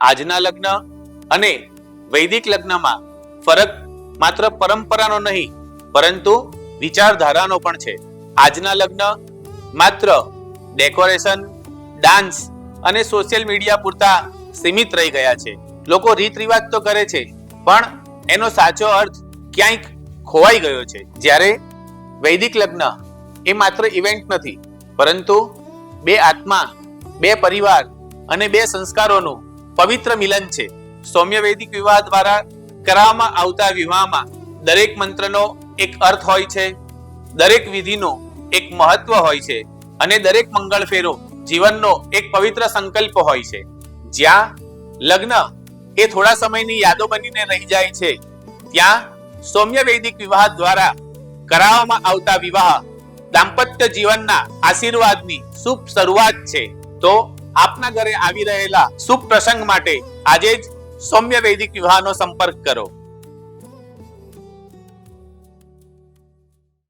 આજના લગ્ન અને વૈદિક લગ્નમાં ફરક માત્ર પરંપરાનો નહીં પરંતુ વિચારધારાનો પણ છે. આજના લગ્ન માત્ર ડેકોરેશન, ડાન્સ અને સોશિયલ મીડિયા પૂરતા સીમિત રહી ગયા છે. લોકો રીત રિવાજ તો કરે છે પણ એનો સાચો અર્થ ક્યાંક ખોવાઈ ગયો છે. જ્યારે વૈદિક લગ્ન એ માત્ર ઇવેન્ટ નથી પરંતુ બે આત્મા, બે પરિવાર અને બે સંસ્કારોનું પવિત્ર મિલન છે. સૌમ્ય વૈદિક વિવાહ દ્વારા કરવામાં આવતા વિવાહમાં દરેક મંત્રનો એક અર્થ હોય છે, દરેક વિધિનો એક મહત્વ હોય છે અને દરેક મંગળ ફેરો જીવનનો એક પવિત્ર સંકલ્પ હોય છે. જ્યાં લગ્ન એ થોડા સમયની યાદો બનીને રહી જાય છે, ત્યાં સૌમ્ય વૈદિક વિવાહ દ્વારા કરાવવામાં આવતા વિવાહ દાંપત્ય જીવનના આશીર્વાદની શુભ શરૂઆત છે. તો આપના ઘરે આવી રહેલા શુભ પ્રસંગ માટે આજે જ સૌમ્ય વૈદિક વિવાહનો સંપર્ક કરો.